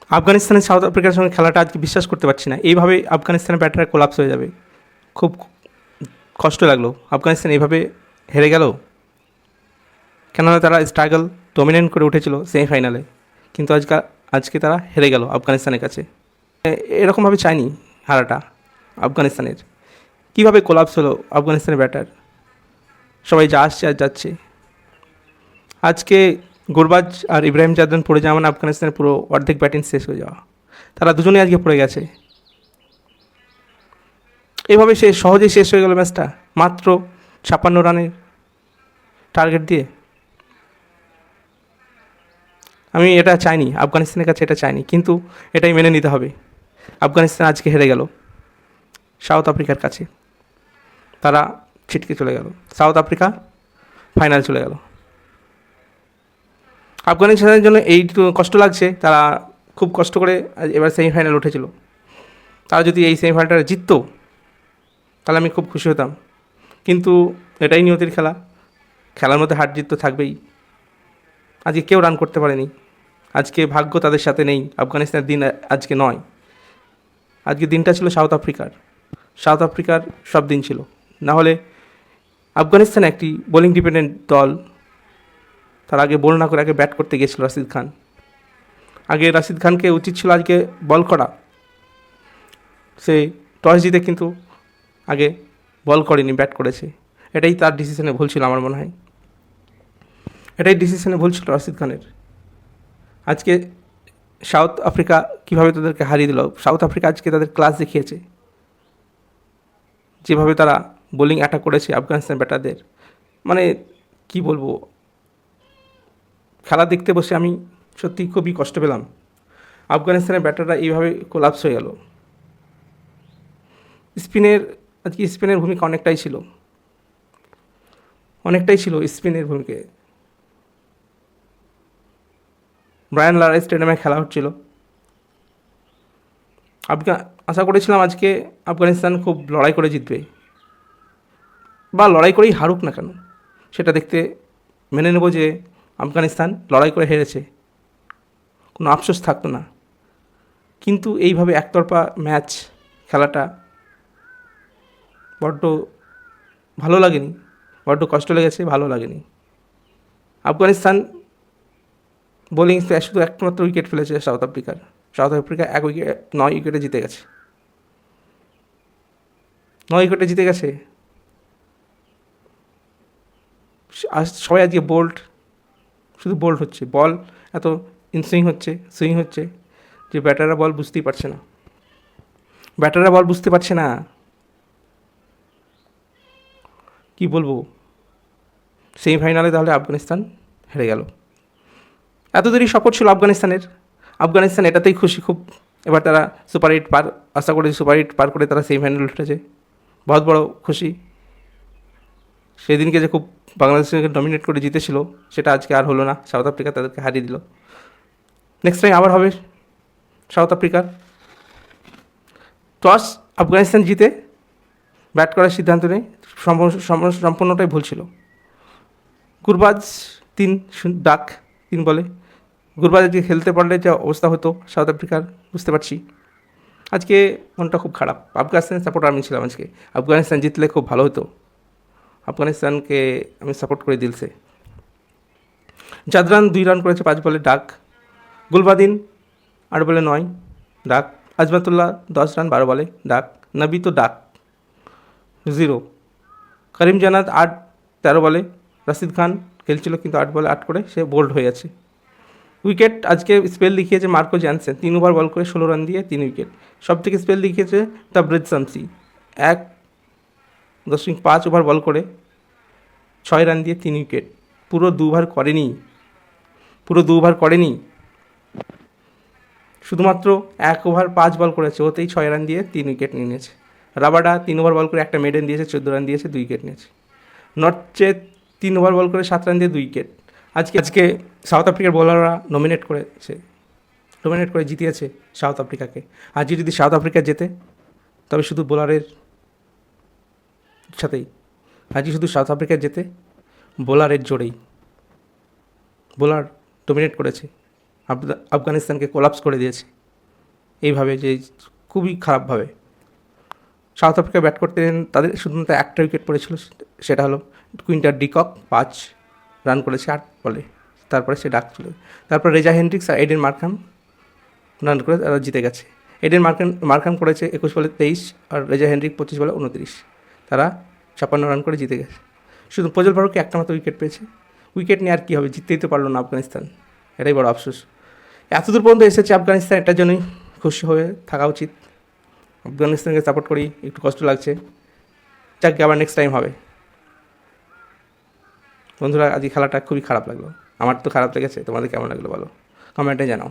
আফগানিস্তানের সাউথ আফ্রিকার সঙ্গে খেলাটা আজকে বিশ্বাস করতে পারছি না, এইভাবে আফগানিস্তানের ব্যাটাররা কোলাপস হয়ে যাবে। খুব কষ্ট লাগলো, আফগানিস্তান এইভাবে হেরে গেল। কেননা তারা স্ট্রাগল ডমিনেন্ট করে উঠেছিল সেমিফাইনালে, কিন্তু আজকে তারা হেরে গেল আফগানিস্তানের কাছে। এরকমভাবে চাইনি হারাটা আফগানিস্তানের। কীভাবে কোলাপস হলো আফগানিস্তানের ব্যাটার, সবাই যা আসছে আর যাচ্ছে। আজকে গুরবাজ আর ইব্রাহিম জাদরান পড়ে যাওয়া মানে আফগানিস্তানের পুরো অর্ধেক ব্যাটিং শেষ হয়ে যাওয়া। তারা দুজনেই আজকে পড়ে গেছে। এভাবে সহজেই শেষ হয়ে গেল ম্যাচটা, মাত্র 56 রানের টার্গেট দিয়ে। আমি এটা চাইনি, আফগানিস্তানের কাছে এটা চাইনি, কিন্তু এটাই মেনে নিতে হবে। আফগানিস্তান আজকে হেরে গেল সাউথ আফ্রিকার কাছে, তারা ছিটকে চলে গেল, সাউথ আফ্রিকা ফাইনাল চলে গেল। আফগানিস্তানের জন্য এই কষ্ট লাগছে, তারা খুব কষ্ট করে এবার সেমিফাইনাল উঠেছিল। তারা যদি এই সেমিফাইনালটা জিততো তাহলে আমি খুব খুশি হতাম, কিন্তু এটাই নিয়তির খেলা, খেলার মধ্যে হার জিত তো থাকবেই। আজকে কেউ রান করতে পারেনি, আজকে ভাগ্য তাদের সাথে নেই। আফগানিস্তানের দিন আজকে নয়, আজকে দিনটা ছিল সাউথ আফ্রিকার। সাউথ আফ্রিকার সব দিন ছিল, না হলে আফগানিস্তান একটি বোলিং ডিপেন্ডেন্ট দল। তার আগে বোল না করে আগে ব্যাট করতে গিয়েছিল রাশিদ খান। আগে রাশিদ খানকে উচিত ছিল আজকে বল করা, সে টস জিতে কিন্তু আগে বল করেনি, ব্যাট করেছে। এটাই তার ডিসিশনে ভুল ছিল, আমার মনে হয় এটাই ডিসিশনে ভুল ছিল রাশিদ খানের। আজকে সাউথ আফ্রিকা কীভাবে তাদেরকে হারিয়ে দিল। সাউথ আফ্রিকা আজকে তাদের ক্লাস দেখিয়েছে, যেভাবে তারা বোলিং অ্যাটাক করেছে আফগানিস্তান ব্যাটারদের। মানে কি বলবো, খেলা দেখতে বসে আমি সত্যি খুবই কষ্ট পেলাম। আফগানিস্তানের ব্যাটাররা এইভাবে কোলাপস হয়ে গেল। আজকে স্পিনের ভূমিকা অনেকটাই ছিল স্পিনের ভূমিকা। ব্রায়ান লারা স্টেডিয়ামে খেলা হচ্ছিল। আশা করেছিলাম আজকে আফগানিস্তান খুব লড়াই করে জিতবে, বা লড়াই করেই হারুক না কেন, সেটা দেখতে মেনে নেব যে আফগানিস্তান লড়াই করে হেরেছে, কোনো আফসোস থাকতো না। কিন্তু এইভাবে একতরফা ম্যাচ খেলাটা বড্ড ভালো লাগেনি, বড্ড কষ্ট লেগেছে, ভালো লাগেনি। আফগানিস্তান বোলিং শুধু একমাত্র উইকেট ফেলেছে সাউথ আফ্রিকা 9 উইকেটে জিতে গেছে। 9 উইকেটে জিতে গেছে। সবাই আজকে শুধু বোল্ড হচ্ছে, বল এত সুইং হচ্ছে যে ব্যাটাররা বল বুঝতেই পারছে না। কি বলবো, সেমিফাইনালে তাহলে আফগানিস্তান হেরে গেল। এত দেরি সপোর্ট ছিল আফগানিস্তান এটাতেই খুশি খুব। এবার তারা সুপার 8 আশা করি সুপার 8 পার করে তারা সেমিফাইনাল উঠেছে, বহুত বড় খুশি। সেদিনকে যে খুব বাংলাদেশকে ডমিনেট করে জিতেছিল, সেটা আজকে আর হলো না। সাউথ আফ্রিকা তাদেরকে হারিয়ে দিল। নেক্সট টাইম আবার হবে সাউথ আফ্রিকার। টস আফগানিস্তান জিতে ব্যাট করার সিদ্ধান্ত নেয়, সম্পূর্ণটাই ভুল ছিল। গুরবাজ 3 বলে। গুরবাজ আজকে খেলতে পারলে যা অবস্থা হতো সাউথ আফ্রিকার বুঝতে পারছি। আজকে মনটা খুব খারাপ, আফগানিস্তান সাপোর্টার আমি ছিলাম আজকে। আফগানিস্তান জিতলে খুব ভালো হতো, আফগানিস্তানকে আমি সাপোর্ট করে দিলছে। জাদরান 2 রান করেছে 5 বলে, ডাক। গুলবাদিন 8 বলে 9, ডাক। আজমাতুল্লাহ 10 রান 12 বলে, ডাক। নবী তো ডাক 0। করিম জান্নাত 13 বলে। রাশিদ খান খেলছিল কিন্তু 8 বলে 8 করে সে বোল্ড হয়ে আছে। উইকেট আজকে স্পেল দেখিয়েছে মার্কো জ্যানসেন, 3 ওভার বল করে 16 রান দিয়ে 3 উইকেট। সব থেকে স্পেল দেখিয়েছে তাবরেজ শামসি, 1.5 ওভার বল করে 6 রান দিয়ে 3 উইকেট। পুরো 2 ওভার করেনি, শুধুমাত্র 1 ওভার 5 বল করেছে, ওতেই 6 রান দিয়ে 3 উইকেট নিয়ে নিয়েছে। রাবাডা 3 ওভার বল করে একটা মেডেন দিয়েছে, 14 রান দিয়েছে, 2 উইকেট নিয়েছে। নর্থচে 3 ওভার বল করে 7 রান দিয়ে 2 উইকেট। আজকে সাউথ আফ্রিকার বোলাররা নমিনেট করে জিতিয়েছে সাউথ আফ্রিকাকে। আজকে যদি সাউথ আফ্রিকা জেতে তবে শুধু বোলারের সাথেই, আজকে শুধু সাউথ আফ্রিকা জেতে বোলারের জোরেই। বোলার ডমিনেট করেছে, আফগানিস্তানকে কোলাপস করে দিয়েছে। এইভাবে যে খুবই খারাপভাবে। সাউথ আফ্রিকা ব্যাট করতে তাদের শুধুমাত্র একটা উইকেট পড়েছিল, সেটা হলো কুইন্টার ডিকক 5 রান করেছে 8 বলে, তারপরে সে ডাক ছিল। তারপর রেজা হেন্ড্রিক্স আর এডেন মার্কাম রান করে তারা জিতে গেছে। এডেন মার্কাম করেছে 21 বলে 23 আর রেজা হেন্ড্রিক 25 বলে 29, তারা 56 রান করে জিতে গেছে। শুধু প্রজ্বল ভারতকে একটা মাত্র উইকেট পেয়েছে। উইকেট নিয়ে আর কী হবে, জিততেই তো পারলো না আফগানিস্তান, এটাই বড় আফসোস। এতদূর পর্যন্ত এসেছে আফগানিস্তান, এটার জন্যই খুশি হয়ে থাকা উচিত। আফগানিস্তানকে সাপোর্ট করি, একটু কষ্ট লাগছে, যাকে আবার নেক্সট টাইম হবে। বন্ধুরা, আজকে খেলাটা খুবই খারাপ লাগলো, আমার তো খারাপ লেগেছে, তোমাদের কেমন লাগলো বলো, কমেন্টে জানাও।